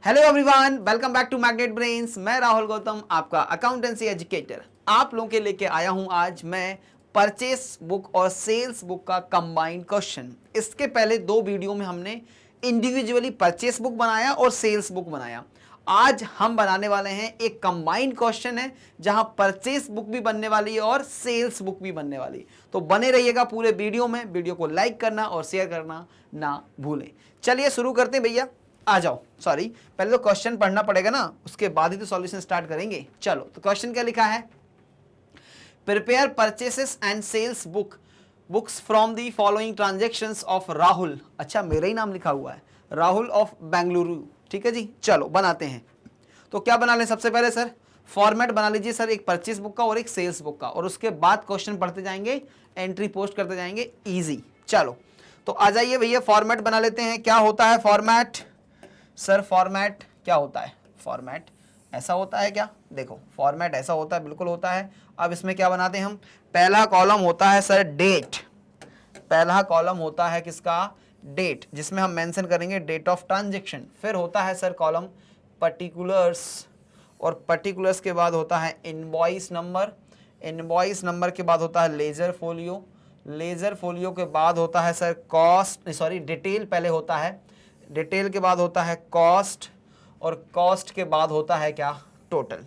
Hello everyone, welcome back to Magnet Brains. मैं राहुल गौतम, आपका accountancy educator, आप लोगों के लेके आया हूं आज मैं परचेस बुक और सेल्स बुक का कंबाइंड क्वेश्चन। इसके पहले दो वीडियो में हमने इंडिविजुअली परचेस बुक बनाया और सेल्स बुक बनाया। आज हम बनाने वाले हैं एक कंबाइंड क्वेश्चन है जहां परचेस बुक भी बनने वाली है और सेल्स बुक भी बनने वाली। तो बने रहिएगा पूरे वीडियो में। वीडियो को लाइक करना और शेयर करना ना भूलें। चलिए शुरू करते हैं भैया, आ जाओ। सॉरी, पहले तो क्वेश्चन पढ़ना पड़ेगा ना, उसके बाद ही तो सॉल्यूशन स्टार्ट करेंगे। चलो, तो क्वेश्चन क्या लिखा है? Prepare purchases and sales books from the following transactions of Rahul. अच्छा, मेरा ही नाम लिखा हुआ है, राहुल ऑफ बेंगलुरु। ठीक है जी, चलो बनाते हैं। तो क्या बना लें सबसे पहले? सर फॉर्मेट बना लीजिए सर, एक परचेस बुक का और एक सेल्स बुक का, और उसके बाद क्वेश्चन पढ़ते जाएंगे, एंट्री पोस्ट करते जाएंगे, इजी। चलो तो आ जाइए भैया, फॉर्मेट बना लेते हैं। क्या होता है फॉर्मेट? सर फॉर्मेट क्या होता है? फॉर्मेट ऐसा होता है क्या? देखो, फॉर्मेट ऐसा होता है, बिल्कुल होता है। अब इसमें क्या बनाते हैं हम? पहला कॉलम होता है सर डेट। पहला कॉलम होता है किसका? डेट, जिसमें हम मेंशन करेंगे डेट ऑफ ट्रांजैक्शन। फिर होता है सर कॉलम पर्टिकुलर्स, और पर्टिकुलर्स के बाद होता है इनवॉइस नंबर। इनवॉइस नंबर के बाद होता है लेजर फोलियो। लेजर फोलियो के बाद होता है सर कॉस्ट, सॉरी डिटेल पहले होता है। डिटेल के बाद होता है कॉस्ट, और कॉस्ट के बाद होता है क्या? टोटल।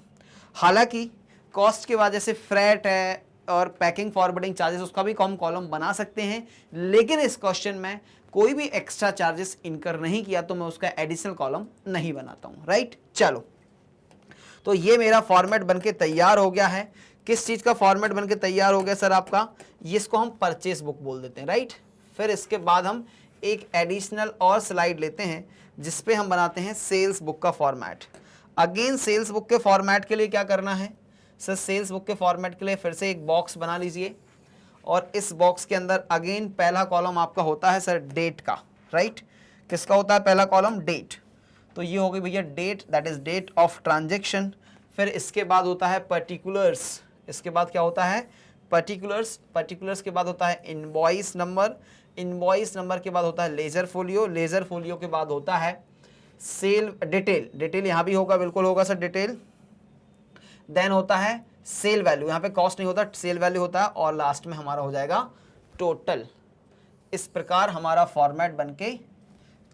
हालांकि कॉस्ट के बाद जैसे फ्रेट है और पैकिंग फॉरवर्डिंग चार्जेस, उसका भी हम कॉलम बना सकते हैं, लेकिन इस क्वेश्चन में कोई भी एक्स्ट्रा चार्जेस इनकर नहीं किया तो मैं उसका एडिशनल कॉलम नहीं बनाता हूं। राइट, चलो तो ये मेरा फॉर्मेट बनके तैयार हो गया है। किस चीज का फॉर्मेट बनके तैयार हो गया सर आपका? ये इसको हम परचेस बुक बोल देते हैं। राइट, फिर इसके बाद हम एक एडिशनल और स्लाइड लेते हैं जिसपे हम बनाते हैं सेल्स बुक का फॉर्मेट। अगेन सेल्स बुक के फॉर्मेट के लिए क्या करना है सर? सेल्स बुक के फॉर्मेट के लिए फिर से एक बॉक्स बना लीजिए, और इस बॉक्स के अंदर अगेन पहला कॉलम आपका होता है सर डेट का। राइट, किसका होता है पहला कॉलम? डेट। तो ये हो गई भैया date, that is date of transaction. फिर इसके बाद होता है पर्टिकुलर्स। इसके बाद क्या होता है? पर्टिकुलर्स। पर्टिकुलर्स के बाद होता है इनवॉइस नंबर। इनवॉइस नंबर के बाद होता है लेजर फोलियो। लेजर फोलियो के बाद होता है सेल डिटेल। डिटेल यहाँ भी होगा, बिल्कुल होगा सर डिटेल। देन होता है सेल वैल्यू, यहाँ पे कॉस्ट नहीं होता, सेल वैल्यू होता है, और लास्ट में हमारा हो जाएगा टोटल। इस प्रकार हमारा फॉर्मेट बनके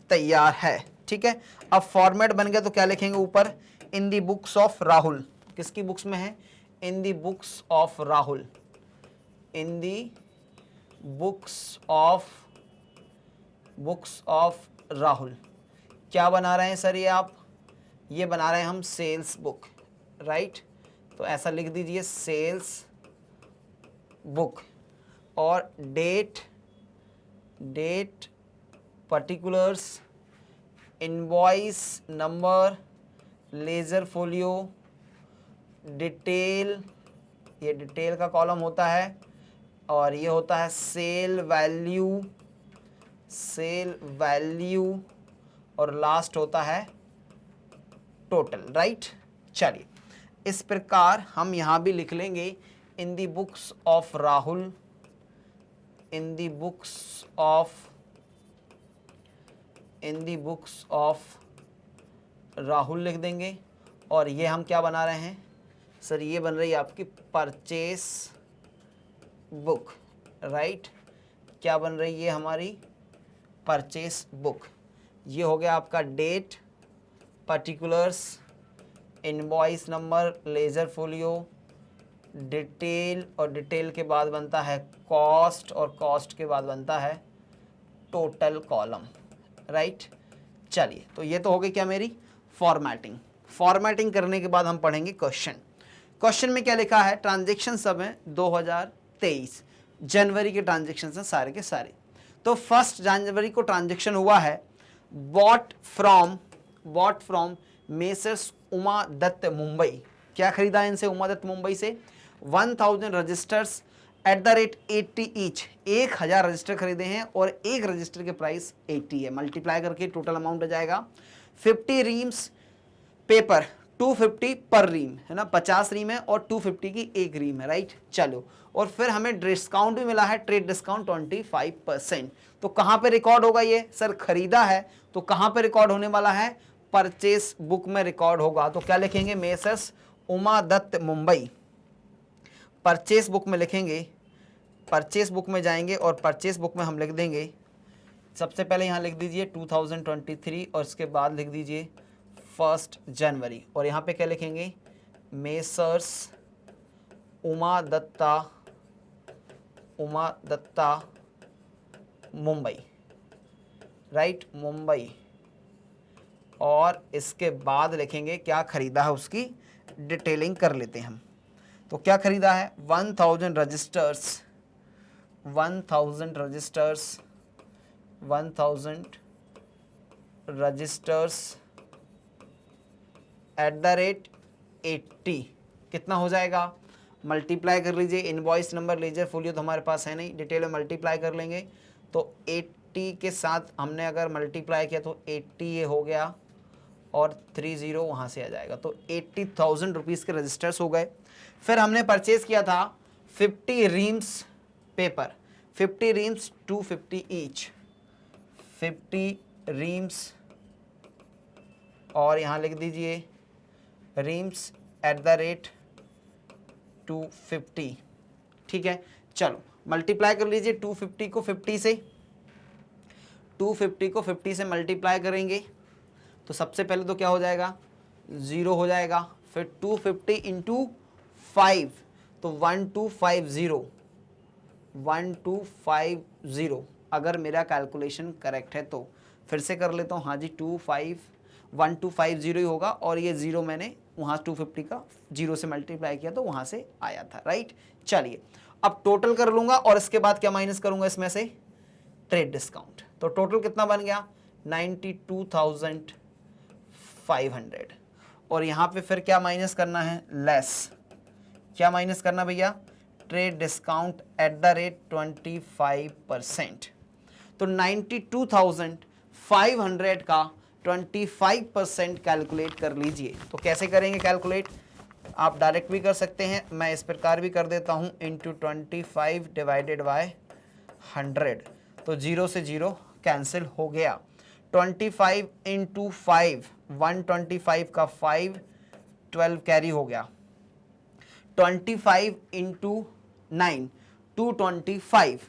तैयार है। ठीक है, अब फॉर्मेट बन गया तो क्या लिखेंगे ऊपर? In the books of Rahul. किसकी बुक्स में है? In the books of Rahul. In the books of Rahul. क्या बना रहे हैं सर ये आप? ये बना रहे हैं हम सेल्स बुक। राइट, तो ऐसा लिख दीजिए सेल्स बुक, और date particulars, invoice number, ledger folio, detail, ये डिटेल का कॉलम होता है, और ये होता है सेल वैल्यू, और लास्ट होता है टोटल। राइट, चलिए इस प्रकार हम यहाँ भी लिख लेंगे in the books of Rahul. In the books of राहुल लिख देंगे। और ये हम क्या बना रहे हैं सर? ये बन रही है आपकी परचेस बुक। राइट, क्या बन रही है हमारी? Purchase book. ये हो गया आपका date, particulars, invoice number, ledger folio, detail, और डिटेल के बाद बनता है कॉस्ट, और कॉस्ट के बाद बनता है टोटल कॉलम। राइट, चलिए तो ये तो हो गई क्या मेरी फॉर्मेटिंग। फॉर्मेटिंग करने के बाद हम पढ़ेंगे क्वेश्चन। क्वेश्चन में क्या लिखा है? ट्रांजैक्शन सब है 2023 जनवरी के ट्रांजैक्शन हैं सारे के सारे। तो 1 जनवरी को ट्रांजैक्शन हुआ है bought from messrs Uma Datt Mumbai. क्या खरीदा इनसे? उमा दत्त मुंबई से 1000 registers at the rate 80 each. 1000 register खरीदे हैं और एक रजिस्टर के प्राइस 80 है। मल्टीप्लाई करके टोटल अमाउंट आ जाएगा 50 रीम्स पेपर 250 पर रीम है ना, 50 रीम है और 250 की एक रीम है। राइट, चलो, और फिर हमें डिस्काउंट भी मिला है, ट्रेड डिस्काउंट 25%। तो कहां पे रिकॉर्ड होगा ये? सर खरीदा है तो कहां पे रिकॉर्ड होने वाला है? परचेस बुक में रिकॉर्ड होगा तो क्या लिखेंगे, messrs Uma Datt Mumbai. Purchase book में लिखेंगे, परचेस बुक में जाएंगे और परचेस बुक में हम लिख देंगे, सबसे पहले यहाँ लिख दीजिए 2023 और इसके बाद लिख दीजिए 1 जनवरी और यहाँ पे क्या लिखेंगे, मेसर्स उमा दत्ता मुंबई, राइट, मुंबई। और इसके बाद लिखेंगे क्या खरीदा है, उसकी डिटेलिंग कर लेते हैं हम। तो क्या खरीदा है, 1000 रजिस्टर्स, 1000 रजिस्टर्स @80, कितना हो जाएगा, मल्टीप्लाई कर लीजिए, इनवॉइस नंबर लेजर फोलियो तो हमारे पास है नहीं, डिटेल में मल्टीप्लाई कर लेंगे तो 80 के साथ हमने अगर मल्टीप्लाई किया तो 80 ये हो गया और 30 वहाँ से आ जाएगा, तो 80,000 रुपीज़ के रजिस्टर्स हो गए। फिर हमने परचेज किया था 50 reams paper, 50 reams 250 each, 50 reams और यहाँ लिख दीजिए रीम्स @250, ठीक है। चलो मल्टीप्लाई कर लीजिए 250 को 50 से, 250 को 50 से मल्टीप्लाई करेंगे तो सबसे पहले तो क्या हो जाएगा, 0 हो जाएगा, फिर 250 इंटू 5 तो 1250, अगर मेरा कैलकुलेशन करेक्ट है तो। फिर से कर लेता हूँ, हाँ जी 1250 ही होगा और ये 0 मैंने वहाँ 250 का 0 से मल्टीप्लाई किया तो वहाँ से आया था, राइट। चलिए अब टोटल कर लूँगा और इसके बाद क्या माइनस करूँगा इसमें से, ट्रेड डिस्काउंट। तो टोटल कितना बन गया, 92,500 और यहाँ पे फिर क्या माइनस करना है, लेस, क्या माइनस करना भैया, ट्रेड डिस्काउंट @25%। तो 92,500 का 25% कैलकुलेट कर लीजिए। तो कैसे करेंगे कैलकुलेट, आप डायरेक्ट भी कर सकते हैं, मैं इस प्रकार भी कर देता हूँ, इंटू 25 डिवाइडेड बाय 100, तो 0 से 0 कैंसिल हो गया। 25 इंटू 5, 125 का 5, 12 कैरी हो गया। 25 इंटू 9, 225,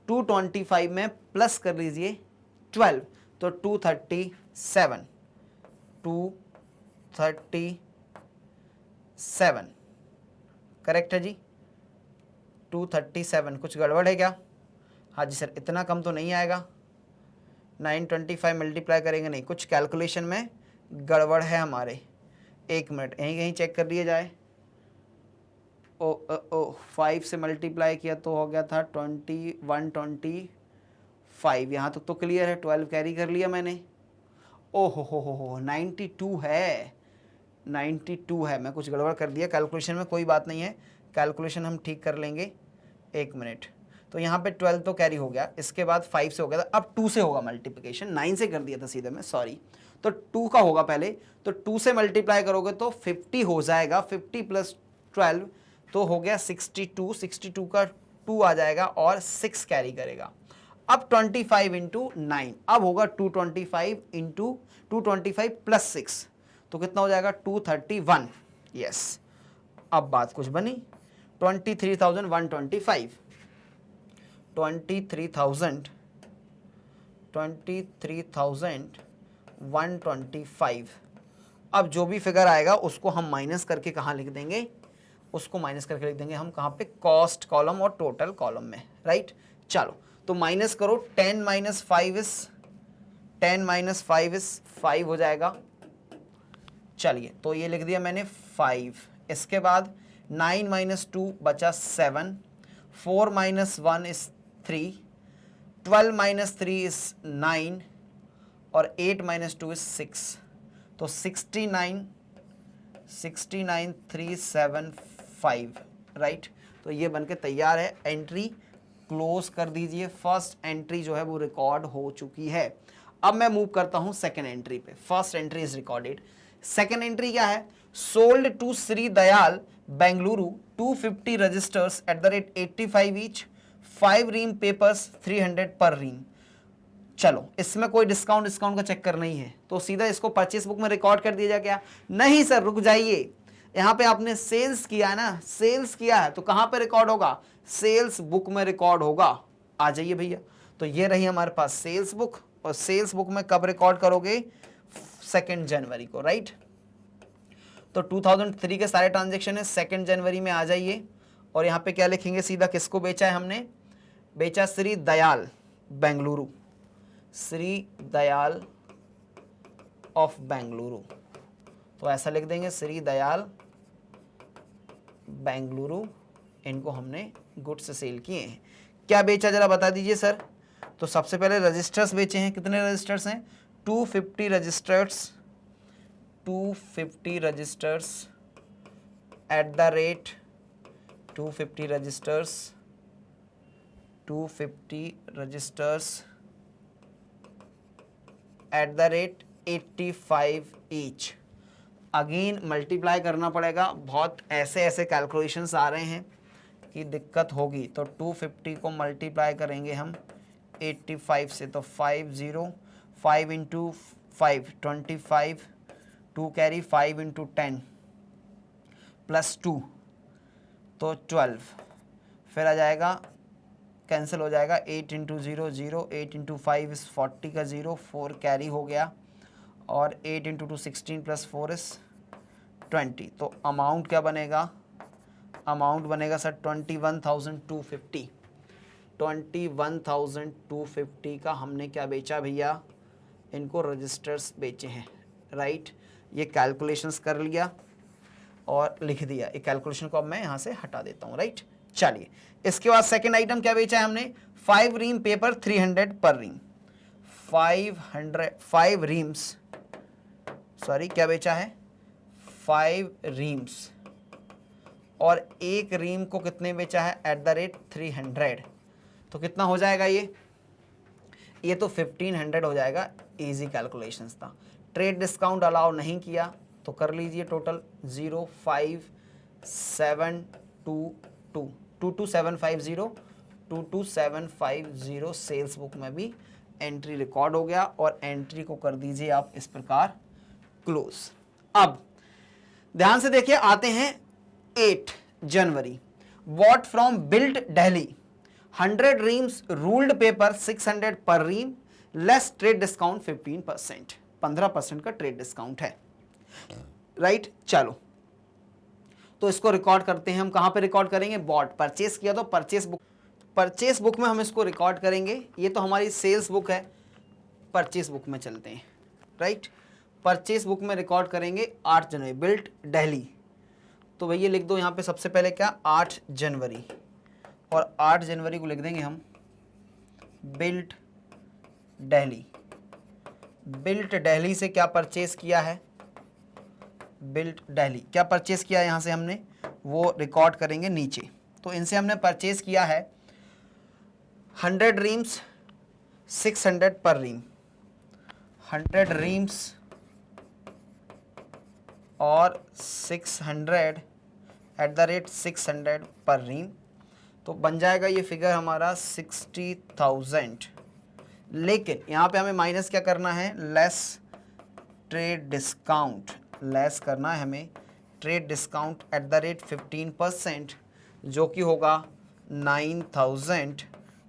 225 में प्लस कर लीजिए 12 तो 237, 237 करेक्ट है जी, 237। कुछ गड़बड़ है क्या, हाँ जी सर इतना कम तो नहीं आएगा, 925 मल्टीप्लाई करेंगे नहीं, कुछ कैलकुलेशन में गड़बड़ है हमारे। एक मिनट यहीं कहीं चेक कर लिया जाए। ओ 5 से मल्टीप्लाई किया तो हो गया था 125, यहाँ तक तो क्लियर है, 12 कैरी कर लिया मैंने। ओ हो 92 है, 92 है, मैं कुछ गड़बड़ कर दिया कैलकुलेशन में, कोई बात नहीं है, कैलकुलेशन हम ठीक कर लेंगे, एक मिनट। तो यहाँ पे 12 तो कैरी हो गया, इसके बाद 5 से हो गया था, अब 2 से होगा मल्टीप्लिकेशन, 9 से कर दिया था सीधे मैं, सॉरी। तो 2 का होगा पहले, तो 2 से मल्टीप्लाई करोगे तो 50 हो जाएगा, 50 प्लस 12 तो हो गया 62, 62 का 2 आ जाएगा और 6 कैरी करेगा। अब 25 इंटू 9, अब होगा 225 इंटू 225 प्लस 6 तो कितना हो जाएगा 231, यस। अब बात कुछ बनी, 23,125, 23,125। अब जो भी फिगर आएगा उसको हम माइनस करके कहाँ लिख देंगे, उसको माइनस करके लिख देंगे हम कहाँ पे, कॉस्ट कॉलम और टोटल कॉलम में, राइट। चलो तो माइनस करो, 10 माइनस 5 इज 5 हो जाएगा। चलिए तो ये लिख दिया मैंने 5, इसके बाद 9 माइनस 2 बचा 7, 4 माइनस 1 इज 3, 12 माइनस 3 इज 9 और 8 माइनस 2 इज 6, तो 69,375, राइट। तो ये बनके तैयार है, एंट्री क्लोज कर दीजिए। फर्स्ट एंट्री जो है वो रिकॉर्ड हो चुकी है। अब मैं मूव करता हूं सेकंड एंट्री पे। First entry is recorded, second entry क्या है, sold to Shri Dayal Bengaluru 250 registers @85 each, 5 ream papers 300 per रीम। चलो इसमें कोई डिस्काउंट का चक्कर नहीं है, तो सीधा इसको परचेस बुक में रिकॉर्ड कर दिया जाए क्या? नहीं सर, रुक जाइए, यहाँ पे आपने सेल्स किया है ना, सेल्स किया है तो कहाँ पे रिकॉर्ड होगा? सेल्स बुक में रिकॉर्ड होगा। आ जाइए भैया, तो ये रही हमारे पास सेल्स बुक, और सेल्स बुक में कब रिकॉर्ड करोगे? 2 जनवरी को, राइट। तो 2003 के सारे ट्रांजेक्शन है 2 जनवरी में। आ जाइए, और यहाँ पे क्या लिखेंगे सीधा, किसको बेचा है हमने? बेचा श्री दयाल बेंगलुरु, श्री दयाल ऑफ बेंगलुरु। तो ऐसा लिख देंगे, श्री दयाल बेंगलुरु, इनको हमने गुड्स से सेल किए हैं। क्या बेचा जरा बता दीजिए सर। तो सबसे पहले रजिस्टर्स बेचे हैं। कितने रजिस्टर्स हैं? 250 registers, 250 registers at the rate 250 registers, 250 registers at the rate 85 each. Again multiply करना पड़ेगा, बहुत ऐसे ऐसे कैलकुलेशंस आ रहे हैं कि दिक्कत होगी। तो 250 को मल्टीप्लाई करेंगे हम 85 से, तो 50, 5 इंटू 5 25, 2 कैरी 5 इंटू 10 प्लस 2 तो 12, फिर आ जाएगा, कैंसिल हो जाएगा, 8 इंटू 0 0, 8 इंटू 5 इस 40 का 0, 4 कैरी हो गया, और 8 इंटू 2 16 प्लस 4 इस 20। तो अमाउंट क्या बनेगा? अमाउंट बनेगा सर 21,250। 21,250 का हमने क्या बेचा भैया? इनको रजिस्टर्स बेचे हैं, राइट। ये कैलकुलेशंस कर लिया और लिख दिया। एक कैलकुलेशन को अब मैं यहाँ से हटा देता हूँ, राइट। चलिए, इसके बाद सेकंड आइटम क्या बेचा है हमने? 5 रीम पेपर 300 पर रीम, 5 रीम्स, सॉरी क्या बेचा है? 5 रीम्स, और एक रीम को कितने बेचा है? Eight the rate 300। तो कितना हो जाएगा ये तो 1500 हो जाएगा। इजी कैलकुलेशंस था। ट्रेड डिस्काउंट अलाउ नहीं किया, तो कर लीजिए टोटल 05722 22750 22750 सेल्स बुक में भी एंट्री रिकॉर्ड हो गया, और एंट्री को कर दीजिए आप इस प्रकार क्लोज। अब ध्यान से देखिए, आते हैं 8 जनवरी। Bought from Bilt Delhi 100 reams ruled paper 600 per रीम, less trade discount 15%, 15% का ट्रेड डिस्काउंट है, राइट। चलो, तो इसको रिकॉर्ड करते हैं हम। कहां पे रिकॉर्ड करेंगे? बॉट, परचेस किया तो परचेस बुक में हम इसको रिकॉर्ड करेंगे। ये तो हमारी सेल्स बुक है, परचेस बुक में चलते हैं, राइट। परचेस बुक में रिकॉर्ड करेंगे 8 जनवरी, बिल्ट दिल्ली। तो भैया लिख दो यहाँ पे सबसे पहले क्या? 8 जनवरी, और 8 जनवरी को लिख देंगे हम बिल्ट दिल्ली। बिल्ट दिल्ली से क्या परचेस किया है? बिल्ट दिल्ली क्या परचेस किया यहाँ से हमने, वो रिकॉर्ड करेंगे नीचे। तो इनसे हमने परचेस किया है 100 रीम्स 600 पर रीम, 100 रीम्स और 600 एट द रेट 600 पर रीम। तो बन जाएगा ये फिगर हमारा 60,000। लेकिन यहाँ पे हमें माइनस क्या करना है? लेस ट्रेड डिस्काउंट, लेस करना है हमें trade discount at the rate 15%, जो कि होगा 9,000।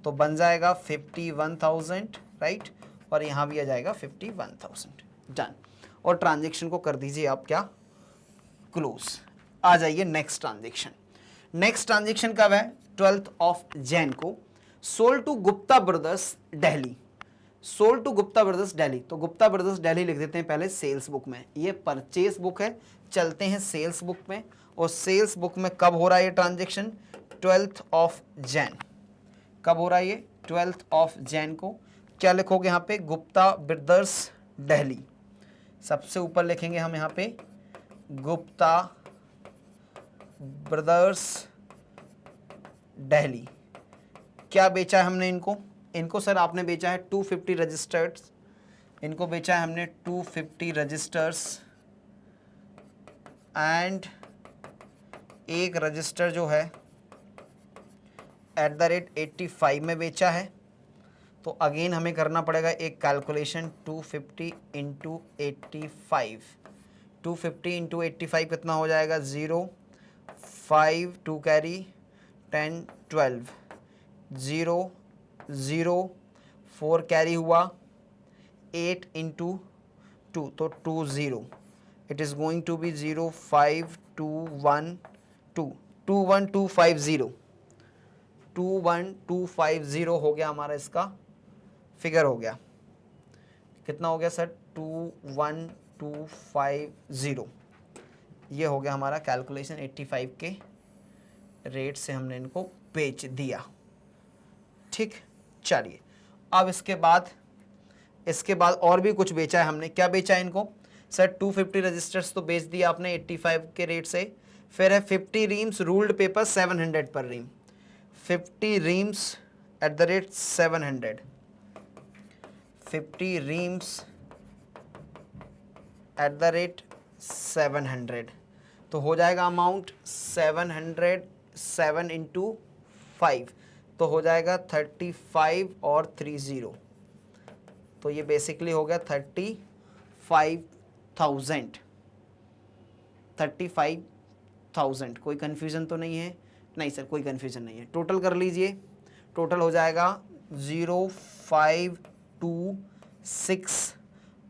तो बन जाएगा 51,000, राइट, और यहाँ भी आ जाएगा 51,000। डन। और ट्रांजेक्शन को कर दीजिए आप क्या? क्लोज। आ जाइए नेक्स्ट ट्रांजेक्शन। नेक्स्ट ट्रांजेक्शन कब है? 12th ऑफ जैन को। Sold to Gupta brothers Delhi, sold to Gupta brothers Delhi. तो गुप्ता ब्रदर्स दिल्ली लिख देते हैं पहले सेल्स बुक में। ये परचेस बुक है, चलते हैं सेल्स बुक में। और सेल्स बुक में कब हो रहा है ये ट्रांजेक्शन? 12th of Jain. कब हो रहा है ये? 12th ऑफ जैन को। क्या लिखोगे यहाँ पे? गुप्ता ब्रदर्स दिल्ली। सबसे ऊपर लिखेंगे हम यहाँ पे गुप्ता ब्रदर्स दिल्ली। क्या बेचा है हमने इनको? इनको सर आपने बेचा है 250 रजिस्टर्स, इनको बेचा है हमने 250 रजिस्टर्स, एंड एक रजिस्टर जो है एट द रेट 85 में बेचा है। तो अगेन हमें करना पड़ेगा एक कैलकुलेशन, 250 इंटू 85, 250 इंटू 85 कितना हो जाएगा, 0, 5 2 कैरी, 10 12, 0 0 4 कैरी हुआ, 8 इंटू 2 तो 2 0, it is going to be 0 5 2 1 2 2 1 2 5 0, 2 1 2 5 0 हो गया हमारा, इसका फिगर हो गया, कितना हो गया सर, 2 1 2 5 0, ये हो गया हमारा कैलकुलेशन। 85 के रेट से हमने इनको बेच दिया। ठीक, चलिए अब इसके बाद और भी कुछ बेचा है हमने। क्या बेचा है इनको सर, 250 रजिस्टर्स तो बेच दिया आपने 85 के रेट से। फिर है 50 रीम्स रूल्ड पेपर 700 पर रीम, 50 reams at the rate 700, 50 reams at the rate 700, तो हो जाएगा अमाउंट 700, 7 इंटू 5 तो हो जाएगा 35 और 30, तो ये बेसिकली हो गया 35,000, 35,000। कोई कन्फ्यूज़न तो नहीं है? नहीं सर, कोई कन्फ्यूज़न नहीं है। टोटल कर लीजिए, टोटल हो जाएगा 0 5 2 6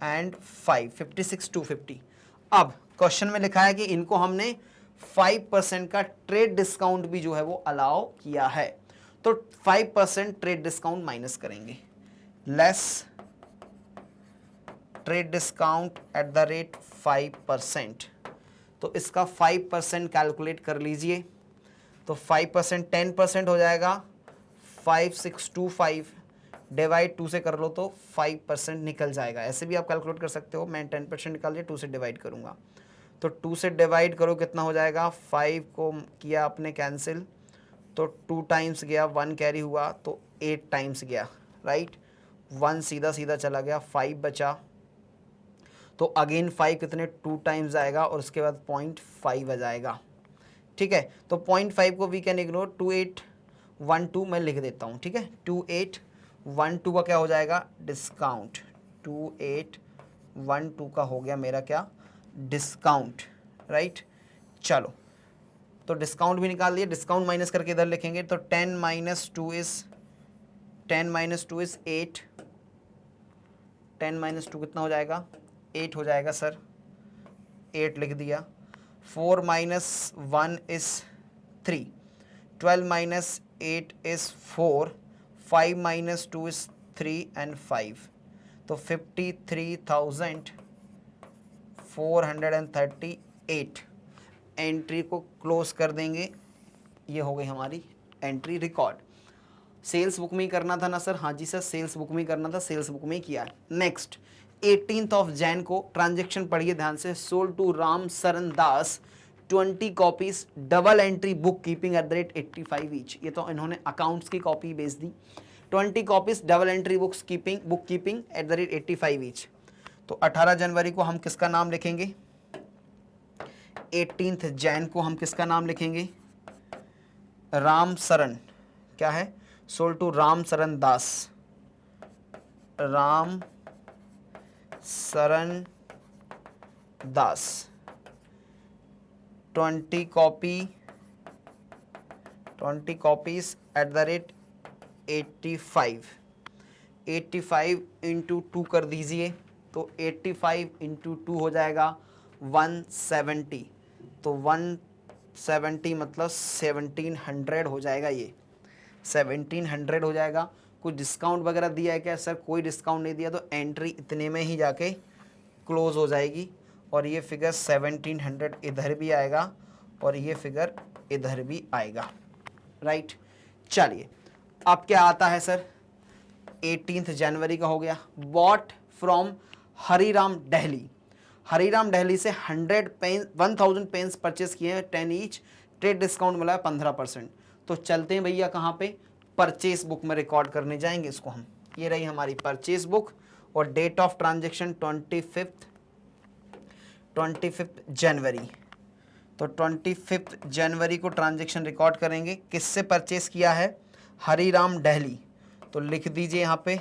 एंड 5, 56 250। अब क्वेश्चन में लिखा है कि इनको हमने 5% का ट्रेड डिस्काउंट भी जो है वो अलाउ किया है, तो 5% ट्रेड डिस्काउंट माइनस करेंगे, less trade discount at the rate 5%, तो इसका 5% कैलकुलेट कर लीजिए, तो 5% 10% हो जाएगा, 5625 डिवाइड 2 से कर लो तो 5% निकल जाएगा। ऐसे भी आप कैलकुलेट कर सकते हो, मैं 10% निकाल दिया, 2 से डिवाइड करूंगा, तो 2 से डिवाइड करो कितना हो जाएगा, 5 को किया आपने कैंसिल, तो 2 टाइम्स गया, 1 कैरी हुआ, तो 8 टाइम्स गया, राइट, 1 सीधा सीधा चला गया, 5 बचा, तो अगेन 5 कितने 2 टाइम्स आएगा और उसके बाद 0.5 आ जाएगा। ठीक है, तो 0.5 को वी कैन इग्नोर, 2812 मैं लिख देता हूँ। ठीक है, 2812 का क्या हो जाएगा, डिस्काउंट, 2812 का हो गया मेरा क्या, डिस्काउंट, राइट। चलो, तो डिस्काउंट भी निकाल दिया, डिस्काउंट माइनस करके इधर लिखेंगे, तो 10 - 2 इज 8, 10 - 2 कितना हो जाएगा, 8 हो जाएगा सर, 8 लिख दिया। 4 - 1 इज 3, 12 - 8 इज 4, 5 - 2 इज 3 एंड 5, तो 53,438 एंट्री को क्लोज कर देंगे। ये हो गई हमारी एंट्री रिकॉर्ड। सेल्स बुक में ही करना था ना सर? हाँ जी सर, सेल्स बुक में ही करना था, सेल्स बुक में ही किया है। नेक्स्ट 18 जैन को ट्रांजेक्शन पढ़िए ध्यान से, sold to Ram Saran Das 20 copies, double entry book keeping at the rate 85 each. ये तो इन्होंने अकाउंट्स की कॉपी बेच दी, 20 copies double entry book keeping at the rate 85 each. तो 18 जनवरी को हम किसका नाम लिखेंगे, 18 जैन को हम किसका नाम लिखेंगे, राम सरन, क्या है, sold to Ram Saran Das, Ram Saran Das 20 copies at the rate 85 into 2 कर दीजिए, तो 85 इंटू 2 हो जाएगा 170, तो 170 मतलब 1700 हो जाएगा, ये 1700 हो जाएगा। कुछ डिस्काउंट वगैरह दिया है क्या सर? कोई डिस्काउंट नहीं दिया, तो एंट्री इतने में ही जाके क्लोज हो जाएगी, और ये फिगर 1700 इधर भी आएगा और ये फिगर इधर भी आएगा, राइट। चलिए अब क्या आता है सर, 18 जनवरी का हो गया, बॉट फ्रॉम हरीराम दिल्ली, हरीराम दिल्ली से 1000 पेन्स परचेस किए हैं, 10 ईच, ट्रेड डिस्काउंट मिला है 15%। तो चलते हैं भैया कहाँ पे, परचेस बुक में रिकॉर्ड करने जाएंगे इसको हम। ये रही हमारी परचेस बुक और डेट ऑफ ट्रांजैक्शन 25 जनवरी, तो 25 जनवरी को ट्रांजैक्शन रिकॉर्ड करेंगे। किससे परचेस किया है, हरीराम दिल्ली, तो लिख दीजिए यहाँ पे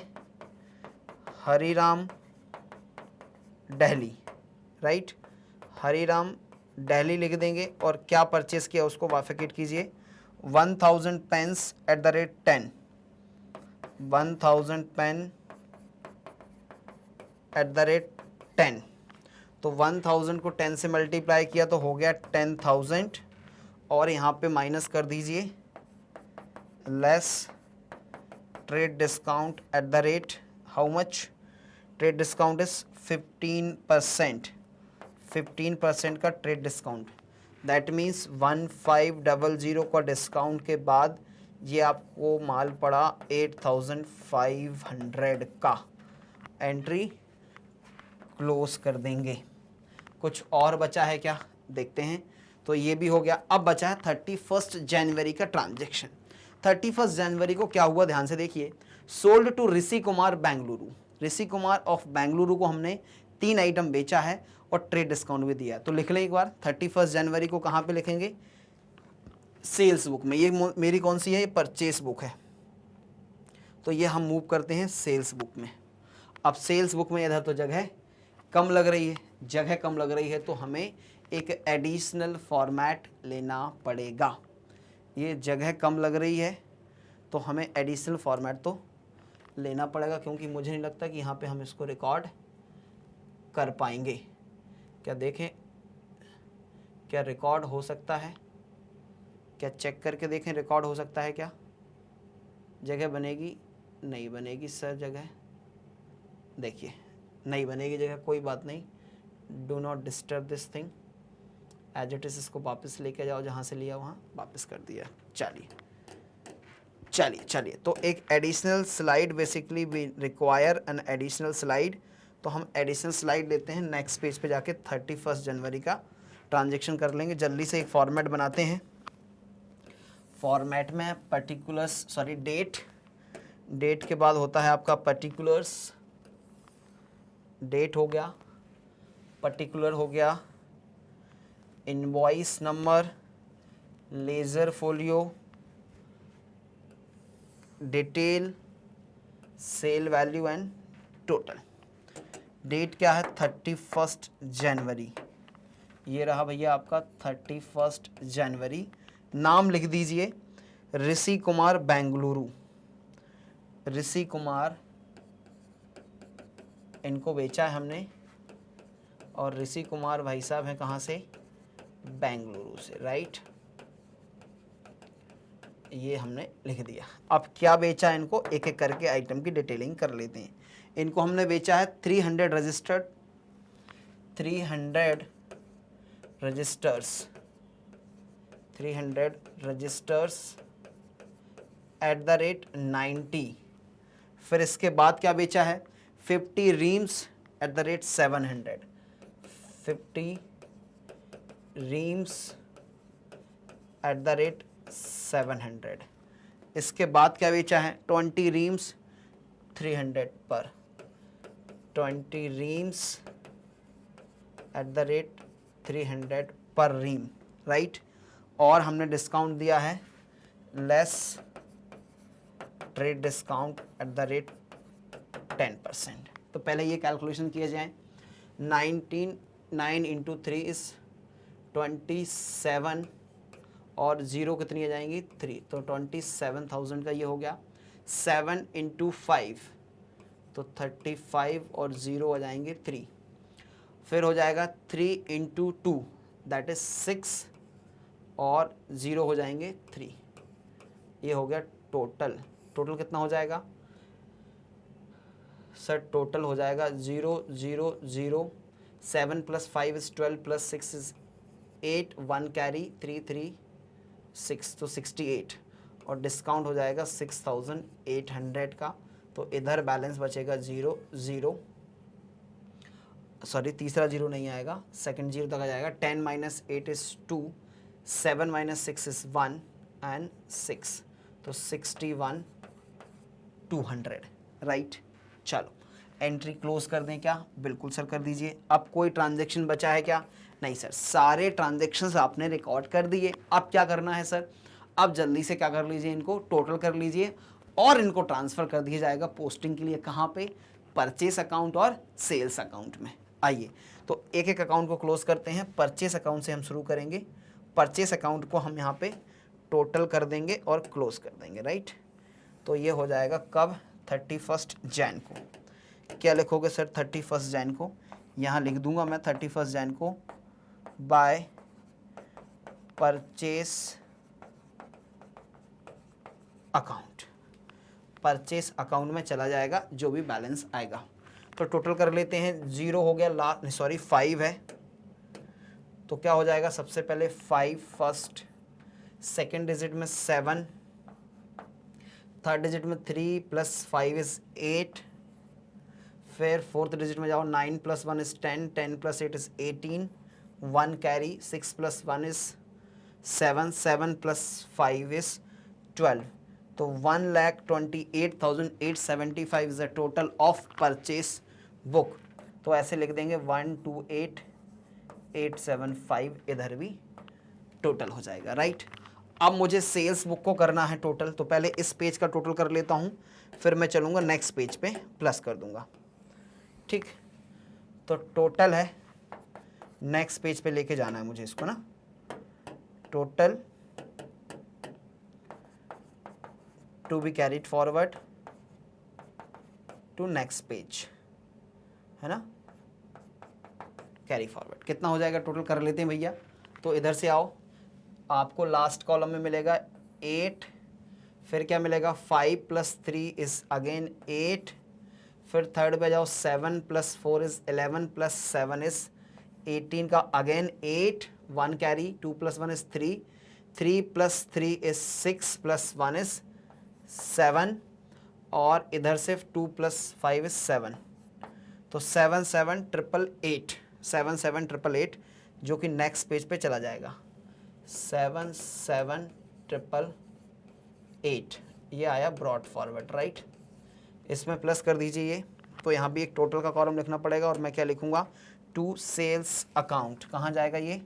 हरीराम दिल्ली, राइट, हरीराम दिल्ली लिख देंगे और क्या परचेस किया उसको बाइफरकेट कीजिए। 1000 pens at the rate 10, 1000 pen at the rate 10। तो 1000 को 10 से मल्टीप्लाई किया तो हो गया 10,000 और यहाँ पे माइनस कर दीजिए less trade discount at the rate how much, trade discount is 15%, 15% का ट्रेड डिस्काउंट, दैट मीन्स 1500 का डिस्काउंट के बाद ये आपको माल पड़ा 8500 का। एंट्री क्लोज कर देंगे। कुछ और बचा है क्या, देखते हैं। तो ये भी हो गया। अब बचा है 31 जनवरी का ट्रांजैक्शन। 31 जनवरी को क्या हुआ ध्यान से देखिए। Sold to Rishi Kumar Bengaluru, Rishi Kumar of Bengaluru को हमने 3 आइटम बेचा है और ट्रेड डिस्काउंट भी दिया। तो लिख लें एक बार 31 जनवरी को कहाँ पे लिखेंगे, सेल्स बुक में। ये मेरी कौन सी है, ये परचेस बुक है, तो ये हम मूव करते हैं सेल्स बुक में। अब सेल्स बुक में इधर तो जगह कम लग रही है, जगह कम लग रही है तो हमें एक एडिशनल फॉर्मेट लेना पड़ेगा। ये जगह कम लग रही है तो हमें एडिशनल फॉर्मेट तो लेना पड़ेगा, क्योंकि मुझे नहीं लगता कि यहाँ पे हम इसको रिकॉर्ड कर पाएंगे। क्या देखें, क्या रिकॉर्ड हो सकता है, क्या चेक करके देखें रिकॉर्ड हो सकता है क्या, जगह बनेगी, नहीं बनेगी सर जगह, देखिए नहीं बनेगी जगह, कोई बात नहीं, do not disturb this thing, as it is इसको वापस लेके जाओ, जहाँ से लिया वहाँ वापस कर दिया। चलिए तो एक additional slide basically we require an additional slide, तो हम एडिशनल स्लाइड लेते हैं। नेक्स्ट पेज पे जाके 31 जनवरी का ट्रांजेक्शन कर लेंगे। जल्दी से एक फॉर्मेट बनाते हैं। फॉर्मेट में पर्टिकुलर्स, सॉरी डेट, डेट के बाद होता है आपका पर्टिकुलर्स, डेट हो गया, पर्टिकुलर हो गया, invoice number, ledger folio, detail, sale value and total. Date क्या है, 31 जनवरी, ये रहा भैया आपका 31 जनवरी। नाम लिख दीजिए ऋषि कुमार बेंगलुरु, ऋषि कुमार इनको बेचा है हमने, और ऋषि कुमार भाई साहब हैं कहाँ से, बेंगलुरु से, राइट, ये हमने लिख दिया। अब क्या बेचा इनको, एक एक करके आइटम की डिटेलिंग कर लेते हैं। इनको हमने बेचा है 300 registered, 300 registers, 300 registers at the rate 90। फिर इसके बाद क्या बेचा है, 50 reams at the rate 700, 50 reams at the rate 700। इसके बाद क्या बेचा है, 20 रीम्स 300 पर, 20 reams at the rate 300 per रीम, right. और हमने डिस्काउंट दिया है less trade discount at the rate 10%। तो पहले ये कैलकुलेशन किए जाएं। 9 इंटू 3 इज 27 और ज़ीरो कितनी आ जाएंगी, 3, तो 27,000 का ये हो गया। 7 इंटू 5 तो 35 और ज़ीरो आ जाएंगे 3। फिर हो जाएगा 3 इंटू 2 दैट इज 6 और ज़ीरो हो जाएंगे 3। ये हो गया टोटल। टोटल कितना हो जाएगा सर, टोटल हो जाएगा 0 0 0, 7 + 5 इज 12 + 6 इज 8, 1 कैरी 3 3 6, तो 68, और डिस्काउंट हो जाएगा 6800 का। तो इधर बैलेंस बचेगा 0 0, सॉरी तीसरा जीरो नहीं आएगा, सेकंड जीरो तक आ जाएगा। 10 - 8 इज 2, 7 - 6 इज 1 एंड 6, तो 61,200, राइट। चलो एंट्री क्लोज कर दें क्या, बिल्कुल सर कर दीजिए। अब कोई ट्रांजैक्शन बचा है क्या, नहीं सर, सारे ट्रांजैक्शंस आपने रिकॉर्ड कर दिए। अब क्या करना है सर, अब जल्दी से क्या कर लीजिए, इनको टोटल कर लीजिए और इनको ट्रांसफ़र कर दिया जाएगा पोस्टिंग के लिए, कहाँ पे, परचेस अकाउंट और सेल्स अकाउंट में। आइए तो एक एक अकाउंट को क्लोज करते हैं। परचेस अकाउंट से हम शुरू करेंगे। परचेस अकाउंट को हम यहाँ पे टोटल कर देंगे और क्लोज कर देंगे, राइट। तो ये हो जाएगा कब, 31 जैन को। क्या लिखोगे सर 31 जैन को? यहाँ लिख दूंगा मैं 31 जैन को by purchase account. Purchase account में चला जाएगा जो भी बैलेंस आएगा। तो टोटल कर लेते हैं, 0 हो गया, लास्ट सॉरी 5 है, तो क्या हो जाएगा, सबसे पहले 5 फर्स्ट, सेकेंड डिजिट में 7, थर्ड डिजिट में 3 + 5 इज 8, फिर फोर्थ डिजिट में जाओ, 9 + 1 is 10, 10 + 8 is 18, 1 carry, 6 + 1 is 7, 7 + 5 is 12। तो 1,28,875 is the total of purchase book. तो ऐसे लिख देंगे 128,875 इधर भी टोटल हो जाएगा, राइट। अब मुझे सेल्स बुक को करना है टोटल, तो पहले इस पेज का टोटल कर लेता हूँ, फिर मैं चलूँगा नेक्स्ट पेज पे प्लस कर दूँगा, ठीक। तो टोटल है, नेक्स्ट पेज पे लेके जाना है मुझे इसको ना, total to be carried forward to next page, है ना, कैरी फॉरवर्ड। कितना हो जाएगा टोटल कर लेते हैं भैया। तो इधर से आओ, आपको लास्ट कॉलम में मिलेगा 8, फिर क्या मिलेगा 5 + 3 इज अगेन 8, फिर थर्ड पे जाओ 7 + 4 इज 11 + 7 इज 18 का again 8, 1 carry, 2 + 1 is 3, 3 + 3 is 6 + 1 is 7, और इधर से 2 + 5 इज 7। तो 7,7,888, 7,7,888 जो कि नेक्स्ट पेज पे चला जाएगा, 7,7,888 ये आया ब्रॉड फॉरवर्ड, राइट। इसमें प्लस कर दीजिए ये। तो यहाँ भी एक टोटल का कॉलम लिखना पड़ेगा, और मैं क्या लिखूँगा, टू सेल्स अकाउंट। कहाँ जाएगा ये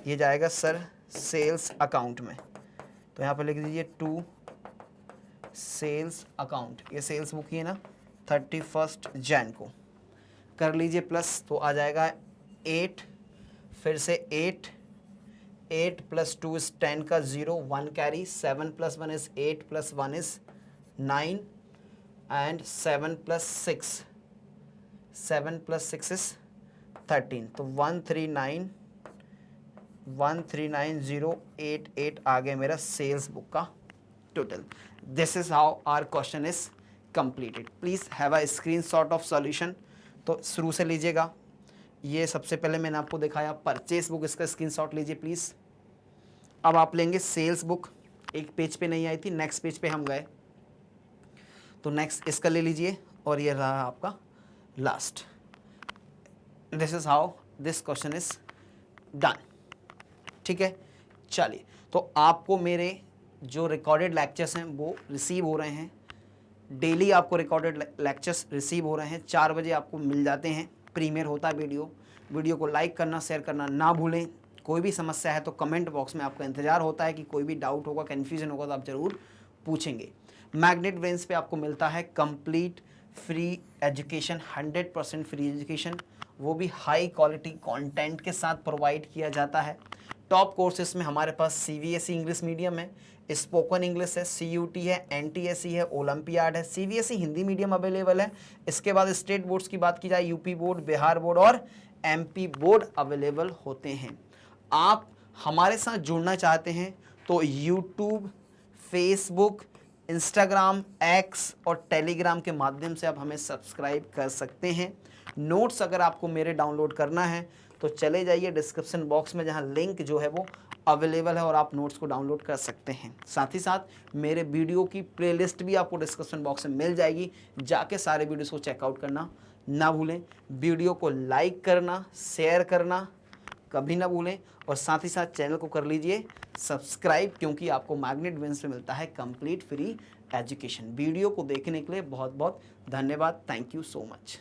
जाएगा सर सेल्स अकाउंट में। तो यहाँ पे लिख दीजिए टू सेल्स अकाउंट। ये सेल्स बुक ही है ना, 31 जैन को कर लीजिए प्लस, तो आ जाएगा 8, फिर से 8 + 2 इज 10 का 0, 1 carry, 7 + 1 is 8 + 1 is 9, and 7 + 6 is 13। तो 139,088 आ गया मेरा सेल्स बुक का टोटल। This is how our question is completed. Please have a screenshot of solution. तो शुरू से लीजिएगा। ये सबसे पहले मैंने आपको दिखाया परचेस बुक, इसका स्क्रीनशॉट लीजिए प्लीज। अब आप लेंगे सेल्स बुक, एक पेज पे नहीं आई थी, नेक्स्ट पेज पे हम गए, तो नेक्स्ट इसका ले लीजिए, और ये रहा आपका last. This is how this question is done, ठीक है। चलिए, तो आपको मेरे जो रिकॉर्डेड लेक्चर्स हैं वो रिसीव हो रहे हैं, डेली आपको रिकॉर्डेड लेक्चर्स रिसीव हो रहे हैं, 4 बजे आपको मिल जाते हैं, प्रीमियर होता है वीडियो को लाइक करना, शेयर करना ना भूलें। कोई भी समस्या है तो कमेंट बॉक्स में आपका इंतजार होता है, कि कोई भी डाउट होगा, कन्फ्यूजन होगा तो आप ज़रूर पूछेंगे। मैग्नेट ब्रेन्स पे आपको मिलता है complete free education, 100% free education, वो भी हाई क्वालिटी कंटेंट के साथ प्रोवाइड किया जाता है। टॉप कोर्सेज में हमारे पास CBSE इंग्लिश मीडियम है, स्पोकन इंग्लिश है, CUT है, NTSE है, ओलंपियाड है, CBSE हिंदी मीडियम अवेलेबल है। इसके बाद स्टेट बोर्ड्स की बात की जाए, UP बोर्ड, बिहार बोर्ड और MP बोर्ड अवेलेबल होते हैं। आप हमारे साथ जुड़ना चाहते हैं तो YouTube, Facebook, Instagram, X और Telegram के माध्यम से आप हमें सब्सक्राइब कर सकते हैं। नोट्स अगर आपको मेरे डाउनलोड करना है तो चले जाइए डिस्क्रिप्शन बॉक्स में, जहां लिंक जो है वो अवेलेबल है और आप नोट्स को डाउनलोड कर सकते हैं। साथ ही साथ मेरे वीडियो की प्लेलिस्ट भी आपको डिस्क्रिप्शन बॉक्स में मिल जाएगी, जाके सारे वीडियोस को चेकआउट करना ना भूलें। वीडियो को लाइक करना, शेयर करना कभी ना भूलें, और साथ ही साथ चैनल को कर लीजिए सब्सक्राइब, क्योंकि आपको मैग्नेट ब्रेन्स में मिलता है कंप्लीट फ्री एजुकेशन। वीडियो को देखने के लिए बहुत बहुत धन्यवाद। Thank you so much.